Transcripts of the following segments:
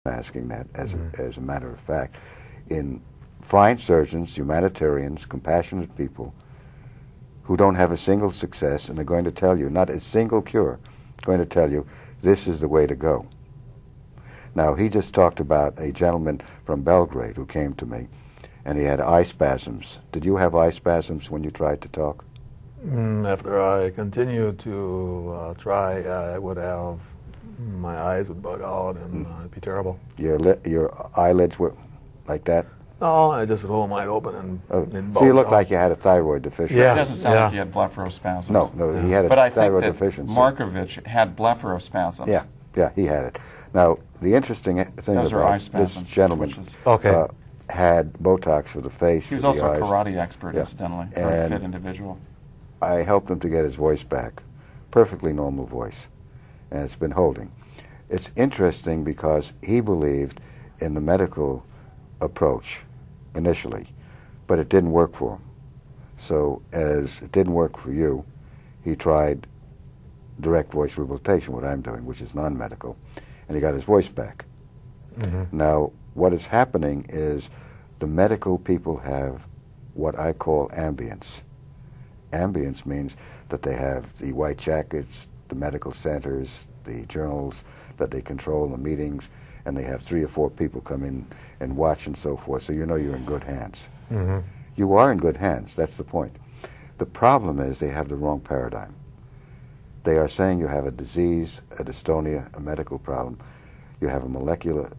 asking that as a matter of fact. In fine surgeons, humanitarians, compassionate people who don't have a single success and are going to tell you, not a single cure, going to tell you, this is the way to go. Now, he just talked about a gentleman from Belgrade who came to me, and he had eye spasms. Did you have eye spasms when you tried to talk? After I continued to try, I would have, my eyes would bug out and it'd be terrible. Your eyelids were like that? No, I just would hold them wide open and so you looked like you had a thyroid deficiency. Yeah. It doesn't sound like he had blepharospasms. No, he had a but I thyroid think that deficiency. Markovich had blepharospasms. Yeah, he had it. Now, the interesting thing about this gentleman had Botox for the face. He was also a karate expert, incidentally, for a fit individual. I helped him to get his voice back. Perfectly normal voice. And it's been holding. It's interesting because he believed in the medical approach initially, but it didn't work for him. So as it didn't work for you, he tried direct voice rehabilitation, what I'm doing, which is non-medical, and he got his voice back. Now, what is happening is the medical people have what I call ambience. Ambience means that they have the white jackets, the medical centers, the journals that they control, the meetings, and they have 3 or 4 people come in and watch and so forth, so you know you're in good hands. You are in good hands, that's the point. The problem is they have the wrong paradigm. They are saying you have a disease, a dystonia, a medical problem. You have a molecular,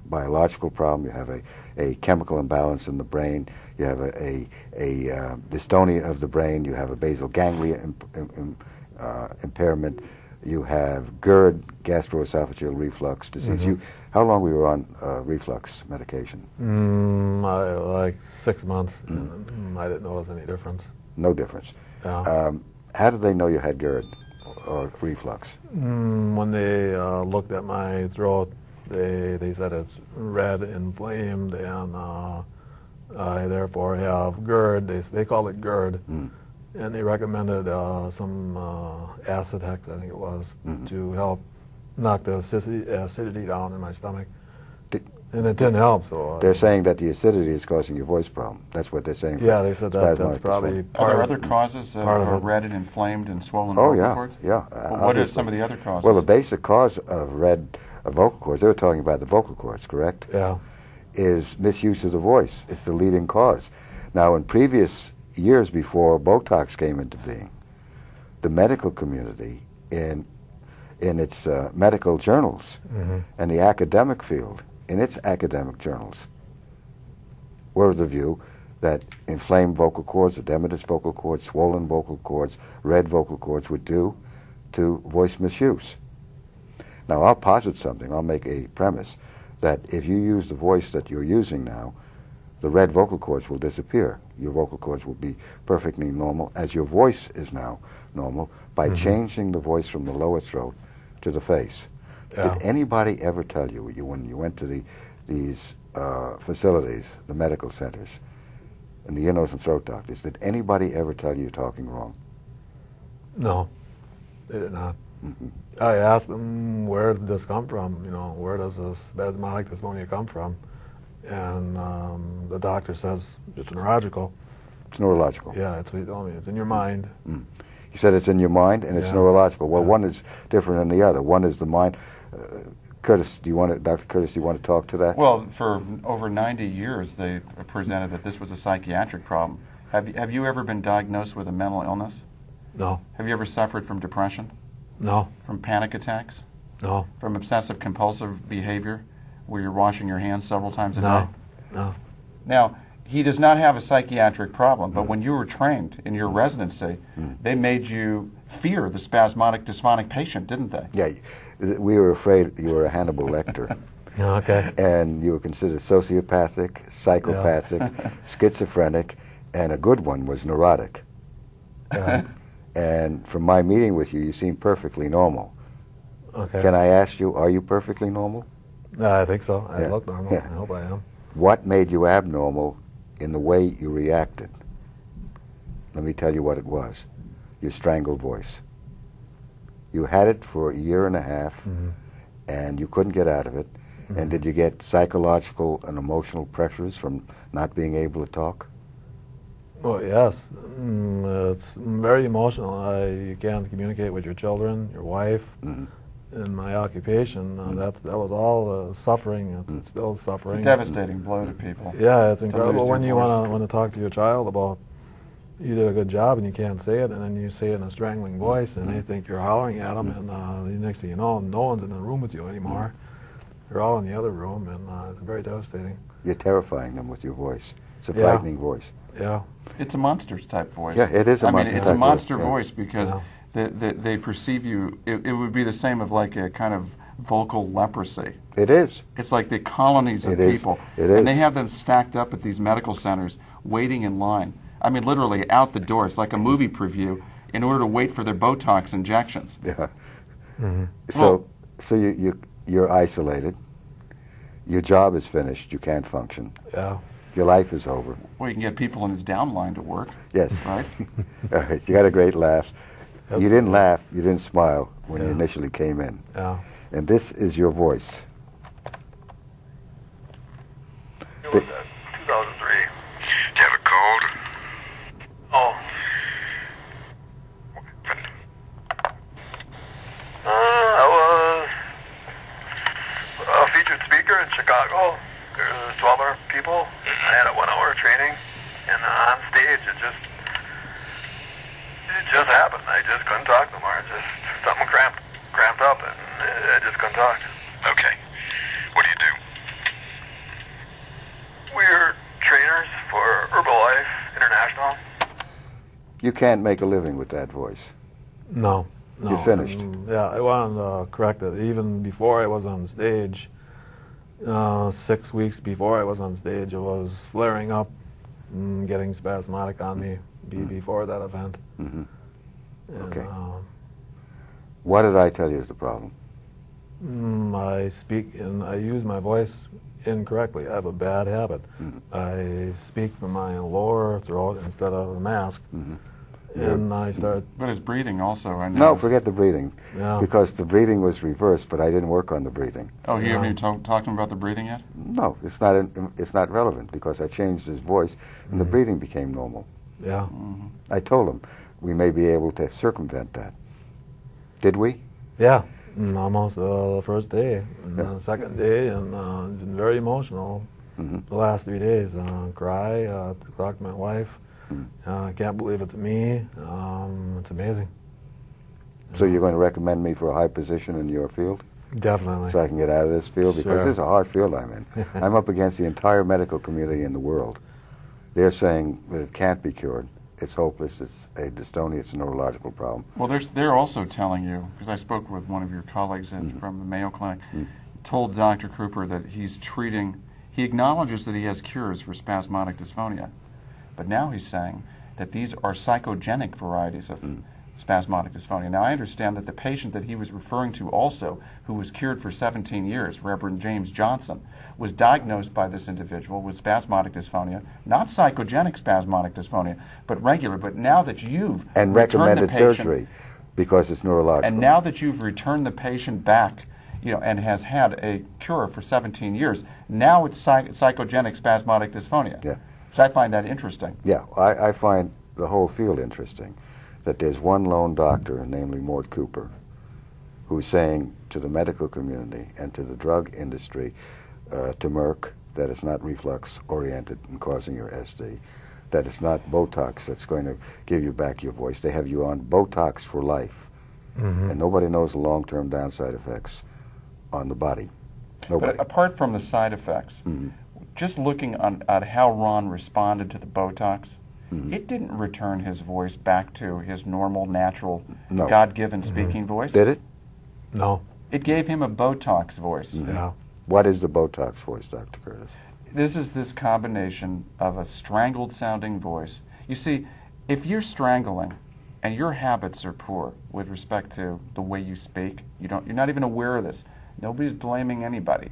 biological problem. You have a chemical imbalance in the brain. You have a dystonia of the brain. You have a basal ganglia impairment. You have GERD, gastroesophageal reflux disease. How long were you on reflux medication? Like 6 months. I didn't notice any difference. No difference. Yeah. How did they know you had GERD or reflux? When they looked at my throat, they said it's red, inflamed, and I therefore have GERD. They call it GERD, and they recommended some acid hex, I think it was, to help knock the acidity down in my stomach. And it didn't help. So they're saying that the acidity is causing your voice problem. That's what they're saying. Yeah, they said that's probably part Are there of other causes of red and inflamed and swollen vocal cords? Yeah. Well, what are some of the other causes? Well, the basic cause of red vocal cords, they were talking about the vocal cords, correct? Yeah. Is misuse of the voice. It's the leading cause. Now, in previous years before Botox came into being, the medical community in its medical journals and the academic field in its academic journals were of the view that inflamed vocal cords, edematous vocal cords, swollen vocal cords, red vocal cords would do to voice misuse. Now, I'll posit something. I'll make a premise that if you use the voice that you're using now, the red vocal cords will disappear. Your vocal cords will be perfectly normal, as your voice is now normal, by changing the voice from the lower throat to the face. Yeah. Did anybody ever tell you, when you went to these facilities, the medical centers, and the ear, nose, and throat doctors, did anybody ever tell you you're talking wrong? No, they did not. I asked them, where did this come from? You know, where does this spasmodic dysphonia come from? And the doctor says it's neurological. It's neurological. Yeah, that's what he told me. It's in your mind. He said it's in your mind and it's neurological. Well, one is different than the other. One is the mind. Curtis, Dr. Curtis, do you want to talk to that? Well, for over 90 years, they presented that this was a psychiatric problem. Have you ever been diagnosed with a mental illness? No. Have you ever suffered from depression? No. From panic attacks? No. From obsessive compulsive behavior, where you're washing your hands several times a day? No. No. Now, he does not have a psychiatric problem, but when you were trained in your residency, they made you fear the spasmodic dysphonic patient, didn't they? Yeah, we were afraid you were a Hannibal Lecter. Okay. And you were considered sociopathic, psychopathic, schizophrenic, and a good one was neurotic. And from my meeting with you, you seem perfectly normal. Okay. Can I ask you, are you perfectly normal? I think so. I look normal. I hope I am. What made you abnormal in the way you reacted? Let me tell you what it was. Your strangled voice. You had it for a year and a half, and you couldn't get out of it, And did you get psychological and emotional pressures from not being able to talk? Well, yes. It's very emotional. You can't communicate with your children, your wife. In my occupation, that was all suffering. It's still suffering. It's a devastating blow to people. Yeah, it's incredible lose when your you voice. want to talk to your child about you did a good job and you can't say it, and then you say it in a strangling voice, and they think you're hollering at them, and the next thing you know, no one's in the room with you anymore. They're all in the other room, and it's very devastating. You're terrifying them with your voice. It's a frightening voice. Yeah. It's a monster type voice. Yeah, it is a monster it's type a monster voice, yeah. voice because they perceive you. It would be the same of like a kind of vocal leprosy. It is. It's like the colonies of It is. people. It And is. they have them stacked up at these medical centers, waiting in line. I mean, literally out the door. It's like a movie preview in order to wait for their Botox injections. Yeah. Well- So you're isolated. Your job is finished. You can't function. Yeah. Your life is over. Well, you can get people in his downline to work. Yes. Right? All right. You got a great laugh. You Absolutely. didn't laugh. You didn't smile when you Yeah. initially came in. Yeah. And this is your voice. It was 2003. Do you have a cold? Oh. I was a featured speaker in Chicago. There's 12 other people. I had a 1-hour training, and on stage it just happened. I just couldn't talk no more. Something cramped up, and I just couldn't talk. Okay. What do you do? We're trainers for Herbalife International. You can't make a living with that voice. No. No. You're finished. Yeah, I wanted to correct it. Even before I was on stage, 6 weeks before I was on stage, it was flaring up and getting spasmodic on me before that event. Mm-hmm. And, Okay. What did I tell you is the problem? I speak and I use my voice incorrectly. I have a bad habit. I speak from my lower throat instead of the mask. And I start. But his breathing also, I know. No, forget the breathing. Yeah. Because the breathing was reversed, but I didn't work on the breathing. Oh, you haven't Yeah. even talked to him about the breathing yet? No, it's not relevant because I changed his voice and the breathing became normal. Yeah. I told him we may be able to circumvent that. Did we? Yeah. Almost the first day, and Yeah. the second day, and it's been very emotional. The last 3 days, cry, talk to my wife. I can't believe it's me. It's amazing. So you're going to recommend me for a high position in your field Definitely. so I can get out of this field? Because Sure. this is a hard field I'm in. I'm up against the entire medical community in the world. They're saying that it can't be cured. It's hopeless. It's a dystonia. It's a neurological problem. Well, they're also telling you, because I spoke with one of your colleagues from the Mayo Clinic, told Dr. Cooper that he's treating, he acknowledges that he has cures for spasmodic dysphonia, but now he's saying that these are psychogenic varieties of spasmodic dysphonia. Now, I understand that the patient that he was referring to also, who was cured for 17 years, Reverend James Johnson, was diagnosed by this individual with spasmodic dysphonia, not psychogenic spasmodic dysphonia, but regular. But now that you've And returned the recommended patient, surgery because it's neurological. and now that you've returned the patient back, and has had a cure for 17 years, now it's psychogenic spasmodic dysphonia. Yeah. So I find that interesting. Yeah, I find the whole field interesting, that there's one lone doctor, namely Mort Cooper, who's saying to the medical community and to the drug industry, to Merck, that it's not reflux-oriented and causing your SD, that it's not Botox that's going to give you back your voice. They have you on Botox for life, and nobody knows the long-term downside effects on the body. Nobody. But apart from the side effects, just looking at how Ron responded to the Botox, it didn't return his voice back to his normal, natural, No. God-given speaking voice. Did it? No. It gave him a Botox voice. Yeah. What is the Botox voice, Dr. Curtis? This is this combination of a strangled-sounding voice. You see, if you're strangling and your habits are poor with respect to the way you speak, you're not even aware of this. Nobody's blaming anybody.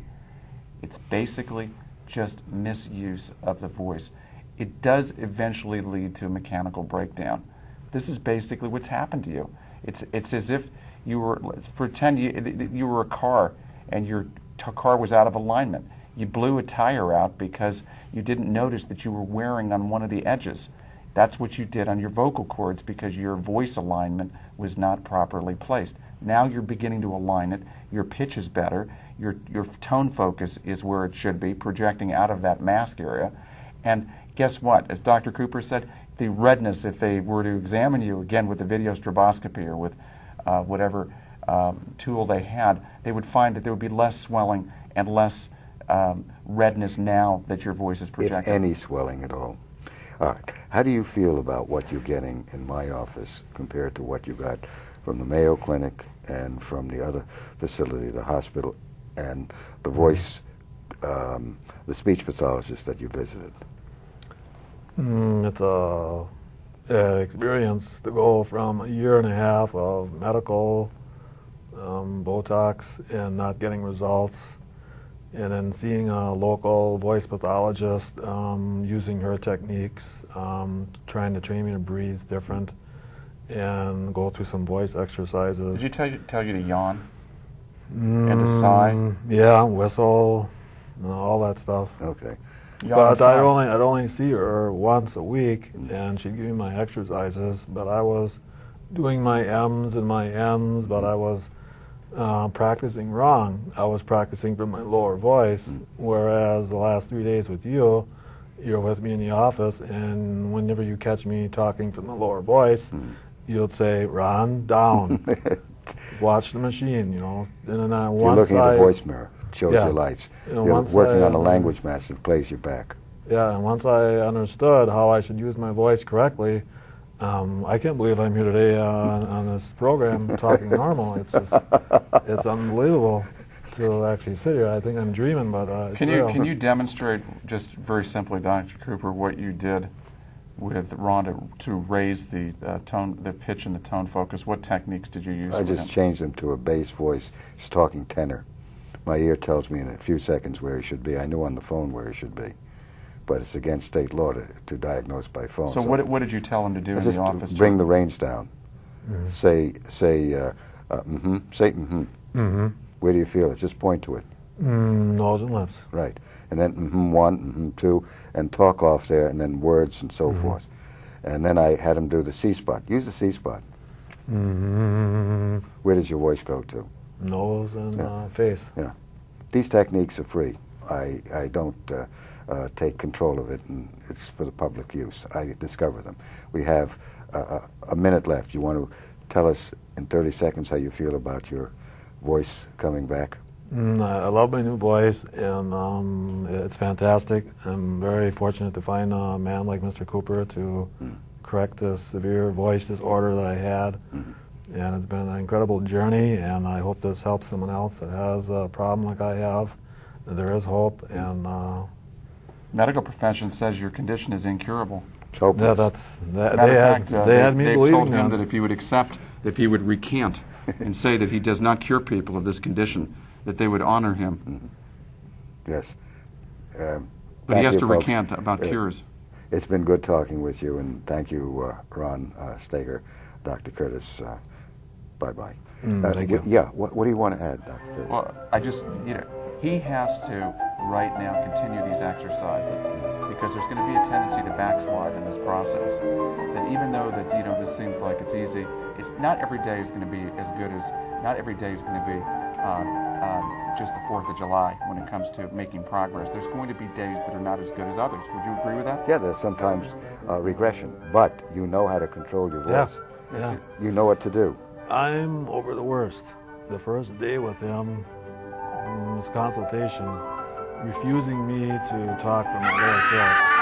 It's basically just misuse of the voice. It does eventually lead to a mechanical breakdown. This is basically what's happened to you. It's as if you were, for 10 years, you were a car and you're car was out of alignment. You blew a tire out because you didn't notice that you were wearing on one of the edges. That's what you did on your vocal cords because your voice alignment was not properly placed. Now you're beginning to align it. Your pitch is better. Your tone focus is where it should be, projecting out of that mask area. And guess what? As Dr. Cooper said, the redness, if they were to examine you, again, with the video stroboscopy or with whatever tool they had, they would find that there would be less swelling and less redness now that your voice is projected. If any swelling at all. All right. How do you feel about what you're getting in my office compared to what you got from the Mayo Clinic and from the other facility, the hospital, and the voice, the speech pathologist that you visited? It's an experience to go from a year and a half of medical Botox and not getting results, and then seeing a local voice pathologist using her techniques, trying to train me to breathe different and go through some voice exercises. Did she tell you to yawn and to sigh? Yeah, whistle, all that stuff. Okay. Yawn But and sigh. I'd only see her once a week, and she'd give me my exercises. But I was doing my M's and my N's, but I was practicing wrong. I was practicing from my lower voice, whereas the last 3 days with you, you're with me in the office, and whenever you catch me talking from the lower voice, you'll say, "Ron, down, watch the machine," you know. And then You're looking at the voice mirror. It shows Yeah. your lights. And You're once working I, on a language match that plays you back. Yeah, and once I understood how I should use my voice correctly, I can't believe I'm here today on this program talking normal. It's just, it's unbelievable to actually sit here. I think I'm dreaming, but it's Can real. you demonstrate just very simply, Dr. Cooper, what you did with Ron to raise the tone, the pitch, and the tone focus? What techniques did you use? I with just him? changed him to a bass voice. He's talking tenor. My ear tells me in a few seconds where he should be. I knew on the phone where he should be. But it's against state law to diagnose by phone. So what did you tell him to do in just the office? bring the range down. Say, say Where do you feel it? Just point to it. Nose and lips. Right. And then one, two, and talk off there, and then words and so forth. And then I had him do the C spot. Use the C spot. Where does your voice go to? Nose and face. Yeah. These techniques are free. I don't take control of it, and it's for the public use. I discover them. We have a minute left. You want to tell us in 30 seconds how you feel about your voice coming back? I love my new voice, and it's fantastic. I'm very fortunate to find a man like Mr. Cooper to correct this severe voice disorder that I had. And it's been an incredible journey, and I hope this helps someone else that has a problem like I have. There is hope, and Medical profession says your condition is incurable. It's hopeless. They had me they've believing told him that if he would accept, if he would recant and say that he does not cure people of this condition, that they would honor him. Yes. But he has to folks. recant about cures. It's been good talking with you, and thank you, Ron Steger, Dr. Curtis. Bye-bye. Thank you. Yeah, what do you want to add, Dr. Curtis? Well, I just, he has to right now continue these exercises because there's going to be a tendency to backslide in this process. That even though that, this seems like it's easy, it's not every day is going to be as good as, not every day is going to be just the 4th of July when it comes to making progress. There's going to be days that are not as good as others. Would you agree with that? Yeah, there's sometimes regression, but you know how to control your voice. Yeah. You know what to do. I'm over the worst. The first day with him, his consultation, refusing me to talk from my lower throat.